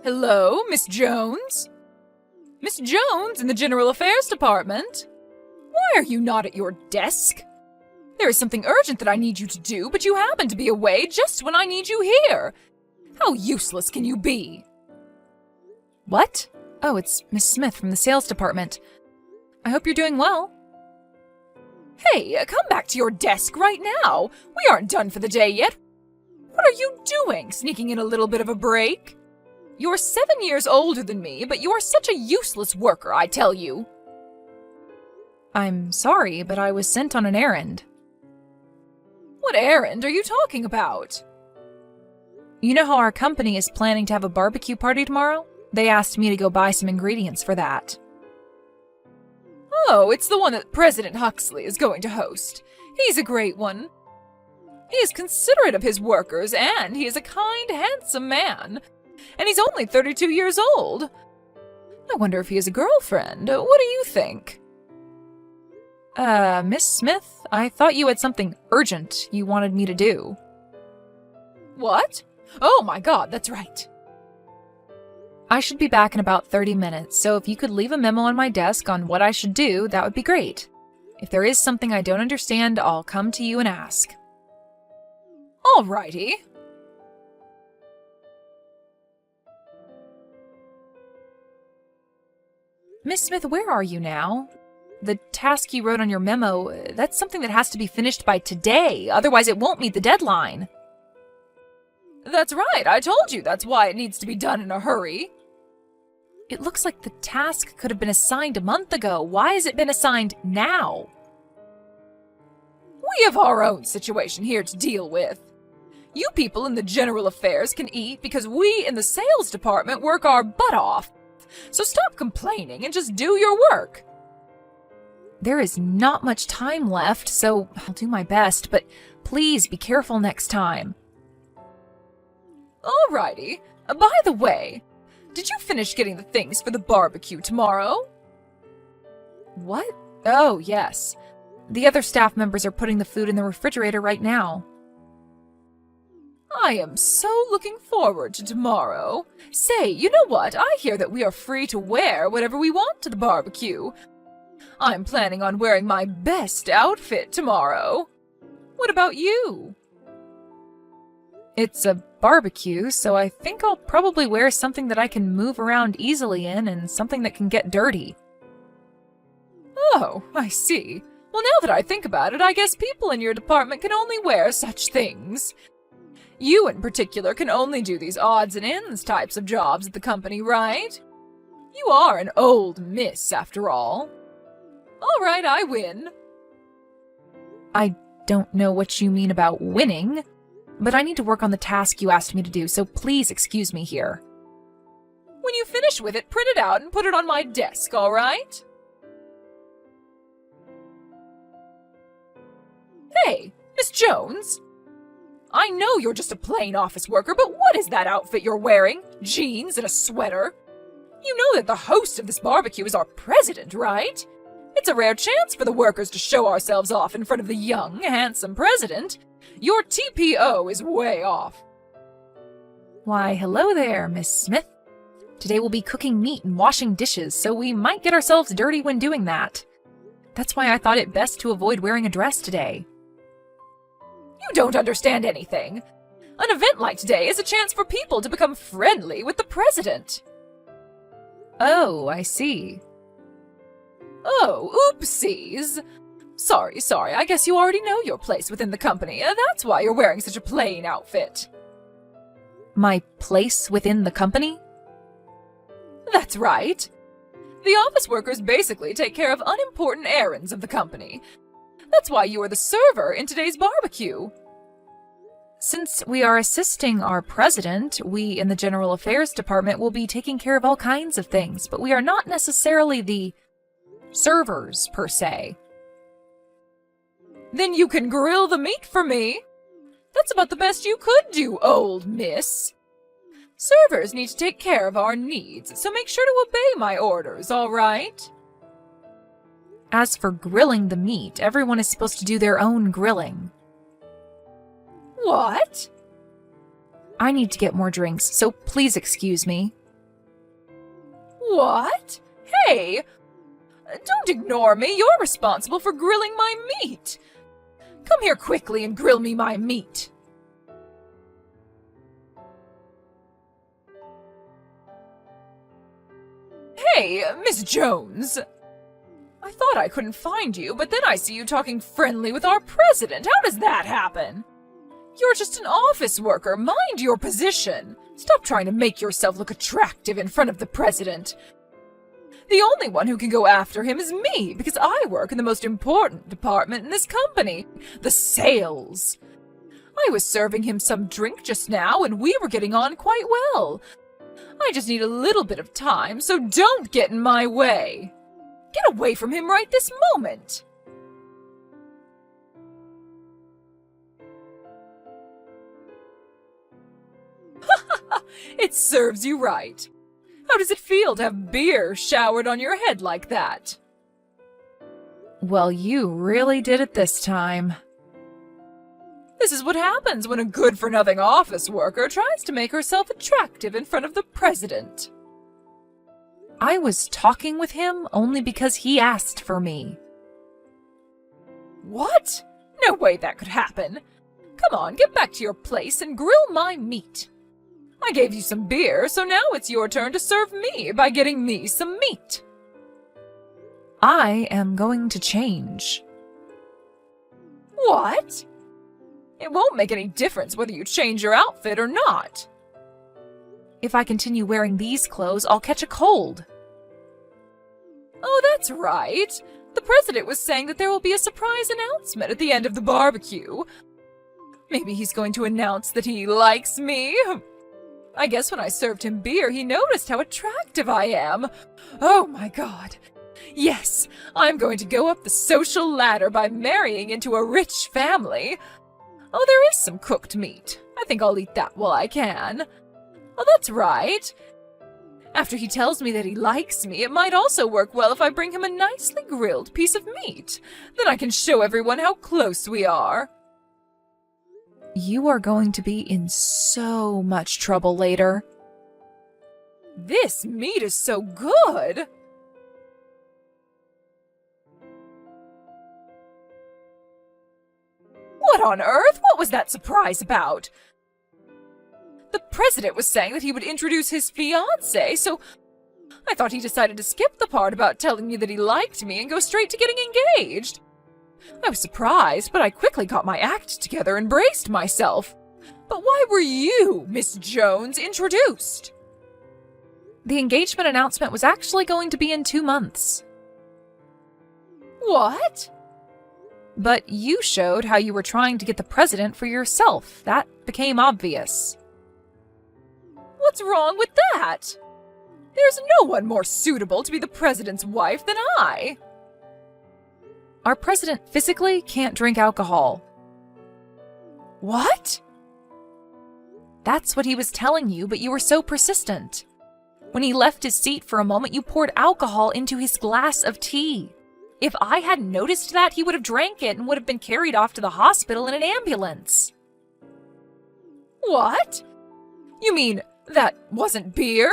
Hello, Miss Jones? Miss Jones in the General Affairs Department? Why are you not at your desk? There is something urgent that I need you to do, but you happen to be away just when I need you here. How useless can you be? What? Oh, it's Miss Smith from the sales department. I hope you're doing well. Hey, come back to your desk right now. We aren't done for the day yet. What are you doing, sneaking in a little bit of a break? You're 7 years older than me, but you are such a useless worker, I tell you. I'm sorry, but I was sent on an errand. What errand are you talking about? You know how our company is planning to have a barbecue party tomorrow? They asked me to go buy some ingredients for that. Oh, it's the one that President Huxley is going to host. He's a great one. He is considerate of his workers, and he is a kind, handsome man. And he's only 32 years old. I wonder if he has a girlfriend. What do you think? Miss Smith, I thought you had something urgent you wanted me to do. What? Oh my God, that's right. I should be back in about 30 minutes, so if you could leave a memo on my desk on what I should do, that would be great. If there is something I don't understand, I'll come to you and ask. Alrighty. Miss Smith, where are you now? The task you wrote on your memo, that's something that has to be finished by today, otherwise it won't meet the deadline. That's right, I told you that's why it needs to be done in a hurry. It looks like the task could have been assigned a month ago. Why has it been assigned now? We have our own situation here to deal with. You people in the general affairs can eat because we in the sales department work our butt off. So stop complaining and just do your work. There is not much time left, so I'll do my best, but please be careful next time. Alrighty. By the way, did you finish getting the things for the barbecue tomorrow? What? Oh, yes. The other staff members are putting the food in the refrigerator right now. I am so looking forward to tomorrow. Say, you know what? I hear that we are free to wear whatever we want to the barbecue. I'm planning on wearing my best outfit tomorrow. What about you? It's a barbecue, so I think I'll probably wear something that I can move around easily in and something that can get dirty. Oh, I see. Well, now that I think about it, I guess people in your department can only wear such things. You in particular can only do these odds and ends types of jobs at the company, right? You are an old miss, after all. All right, I win. I don't know what you mean about winning, but I need to work on the task you asked me to do, so please excuse me here. When you finish with it, print it out and put it on my desk, all right? Hey, Miss Jones. I know you're just a plain office worker, but what is that outfit you're wearing? Jeans and a sweater? You know that the host of this barbecue is our president, right? It's a rare chance for the workers to show ourselves off in front of the young, handsome president. Your TPO is way off. Why, hello there, Miss Smith. Today we'll be cooking meat and washing dishes, so we might get ourselves dirty when doing that. That's why I thought it best to avoid wearing a dress today. You don't understand anything. An event like today is a chance for people to become friendly with the president. Oh, I see. Oh, oopsies. Sorry, I guess you already know your place within the company. That's why you're wearing such a plain outfit. My place within the company? That's right. The office workers basically take care of unimportant errands of the company. That's why you are the server in today's barbecue. Since we are assisting our president, we in the General Affairs Department will be taking care of all kinds of things, but we are not necessarily the servers, per se. Then you can grill the meat for me. That's about the best you could do, old miss. Servers need to take care of our needs, so make sure to obey my orders, all right? As for grilling the meat, everyone is supposed to do their own grilling. What? I need to get more drinks, so please excuse me. What? Hey! Don't ignore me. You're responsible for grilling my meat. Come here quickly and grill me my meat. Hey, Miss Jones. I thought I couldn't find you, but then I see you talking friendly with our president. How does that happen? You're just an office worker. Mind your position. Stop trying to make yourself look attractive in front of the president. The only one who can go after him is me, because I work in the most important department in this company, the sales. I was serving him some drink just now, and we were getting on quite well. I just need a little bit of time, so don't get in my way. Get away from him right this moment. It serves you right. How does it feel to have beer showered on your head like that? Well, you really did it this time. This is what happens when a good-for-nothing office worker tries to make herself attractive in front of the president. I was talking with him only because he asked for me. What? No way that could happen. Come on, get back to your place and grill my meat. I gave you some beer, so now it's your turn to serve me by getting me some meat. I am going to change. What? It won't make any difference whether you change your outfit or not. If I continue wearing these clothes, I'll catch a cold. Oh, that's right. The president was saying that there will be a surprise announcement at the end of the barbecue. Maybe he's going to announce that he likes me. I guess when I served him beer, he noticed how attractive I am. Oh my God. Yes, I'm going to go up the social ladder by marrying into a rich family. Oh, there is some cooked meat. I think I'll eat that while I can. Oh, that's right. After he tells me that he likes me, it might also work well if I bring him a nicely grilled piece of meat. Then I can show everyone how close we are. You are going to be in so much trouble later. This meat is so good! What on earth? What was that surprise about? The president was saying that he would introduce his fiancée, so I thought he decided to skip the part about telling me that he liked me and go straight to getting engaged. I was surprised, but I quickly got my act together and braced myself. But why were you, Miss Jones, introduced? The engagement announcement was actually going to be in 2 months. What? But you showed how you were trying to get the president for yourself. That became obvious. What's wrong with that? There's no one more suitable to be the president's wife than I. Our president physically can't drink alcohol. What? That's what he was telling you, but you were so persistent. When he left his seat for a moment, you poured alcohol into his glass of tea. If I hadn't noticed that, he would have drank it and would have been carried off to the hospital in an ambulance. What? You mean that wasn't beer?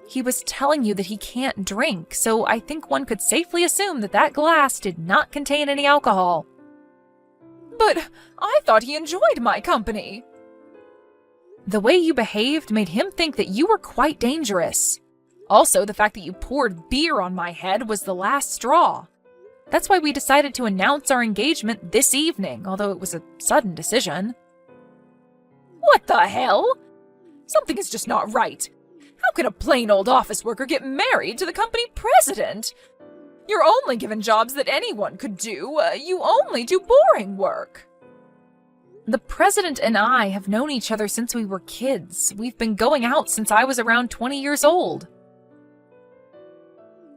He was telling you that he can't drink, so I think one could safely assume that that glass did not contain any alcohol. But I thought he enjoyed my company. The way you behaved made him think that you were quite dangerous. Also, the fact that you poured beer on my head was the last straw. That's why we decided to announce our engagement this evening, although it was a sudden decision. What the hell? Something is just not right. How can a plain old office worker get married to the company president? You're only given jobs that anyone could do. You only do boring work. The president and I have known each other since we were kids. We've been going out since I was around 20 years old.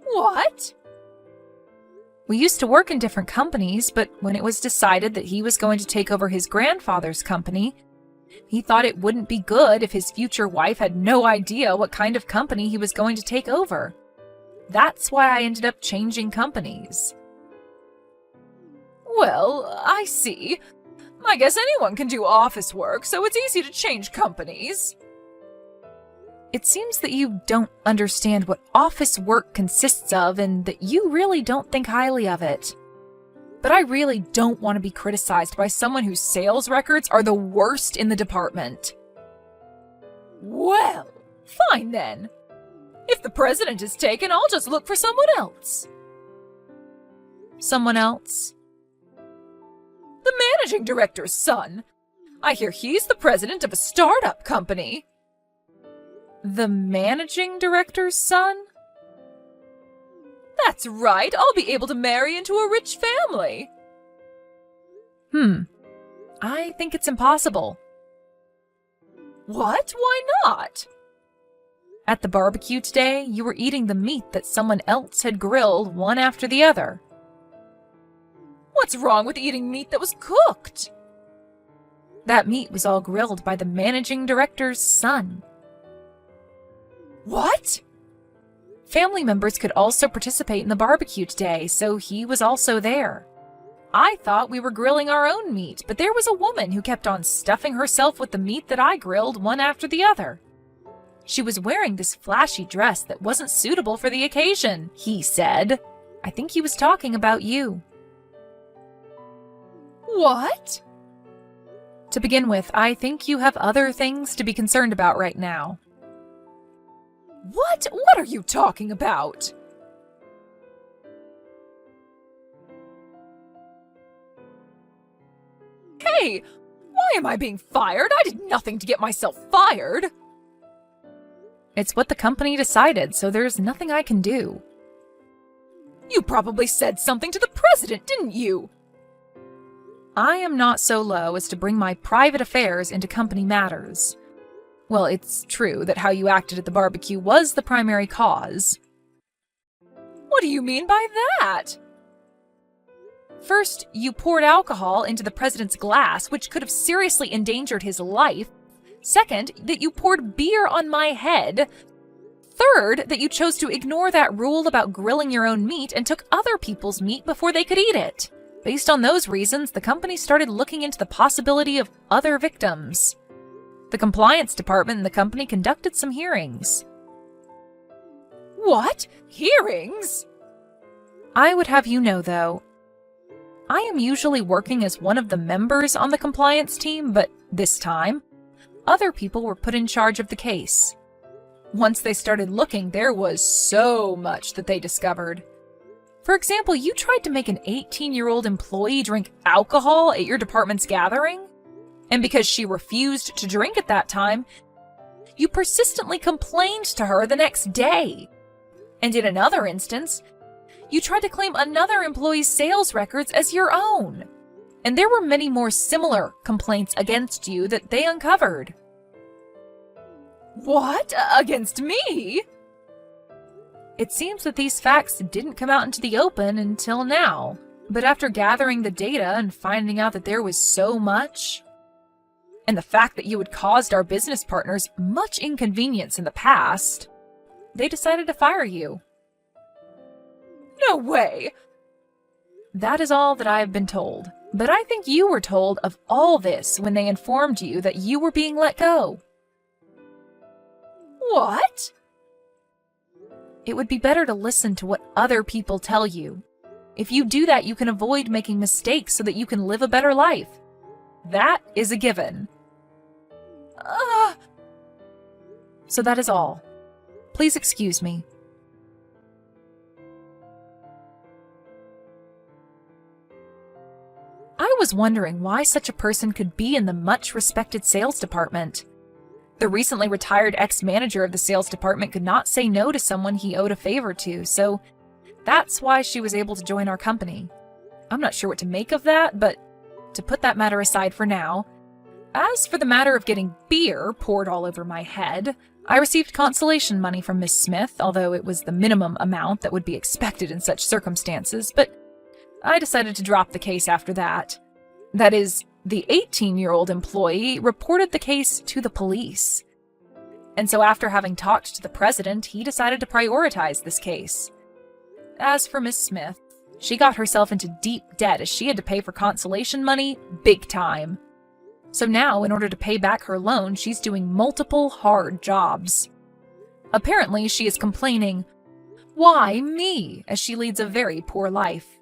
What? We used to work in different companies, but when it was decided that he was going to take over his grandfather's company, he thought it wouldn't be good if his future wife had no idea what kind of company he was going to take over. That's why I ended up changing companies. Well, I see. I guess anyone can do office work, so it's easy to change companies. It seems that you don't understand what office work consists of and that you really don't think highly of it. But I really don't want to be criticized by someone whose sales records are the worst in the department. Well, fine then. If the president is taken, I'll just look for someone else. Someone else? The managing director's son. I hear he's the president of a startup company. The managing director's son? That's right, I'll be able to marry into a rich family. I think it's impossible. What? Why not? At the barbecue today, you were eating the meat that someone else had grilled one after the other. What's wrong with eating meat that was cooked? That meat was all grilled by the managing director's son. What? Family members could also participate in the barbecue today, so he was also there. I thought we were grilling our own meat, but there was a woman who kept on stuffing herself with the meat that I grilled one after the other. She was wearing this flashy dress that wasn't suitable for the occasion, he said. I think he was talking about you. What? To begin with, I think you have other things to be concerned about right now. What? What are you talking about? Hey, why am I being fired? I did nothing to get myself fired. It's what the company decided, so there's nothing I can do. You probably said something to the president, didn't you? I am not so low as to bring my private affairs into company matters. Well, it's true that how you acted at the barbecue was the primary cause. What do you mean by that? First, you poured alcohol into the president's glass, which could have seriously endangered his life. Second, that you poured beer on my head. Third, that you chose to ignore that rule about grilling your own meat and took other people's meat before they could eat it. Based on those reasons, the company started looking into the possibility of other victims. The compliance department in the company conducted some hearings. What? Hearings? I would have you know, though, I am usually working as one of the members on the compliance team, but this time, other people were put in charge of the case. Once they started looking, there was so much that they discovered. For example, you tried to make an 18-year-old employee drink alcohol at your department's gathering, and because she refused to drink at that time, you persistently complained to her the next day. And in another instance, you tried to claim another employee's sales records as your own. And there were many more similar complaints against you that they uncovered. What? Against me? It seems that these facts didn't come out into the open until now. But after gathering the data and finding out that there was so much, and the fact that you had caused our business partners much inconvenience in the past, they decided to fire you. No way! That is all that I have been told. But I think you were told of all this when they informed you that you were being let go. What? It would be better to listen to what other people tell you. If you do that, you can avoid making mistakes so that you can live a better life. That is a given. So that is all. Please excuse me. I was wondering why such a person could be in the much-respected sales department. The recently retired ex-manager of the sales department could not say no to someone he owed a favor to, so that's why she was able to join our company. I'm not sure what to make of that, but to put that matter aside for now, as for the matter of getting beer poured all over my head, I received consolation money from Miss Smith, although it was the minimum amount that would be expected in such circumstances, but I decided to drop the case after that. That is, the 18-year-old employee reported the case to the police. And so after having talked to the president, he decided to prioritize this case. As for Miss Smith, she got herself into deep debt as she had to pay for consolation money big time. So now, in order to pay back her loan, she's doing multiple hard jobs. Apparently, she is complaining, "Why me?" as she leads a very poor life.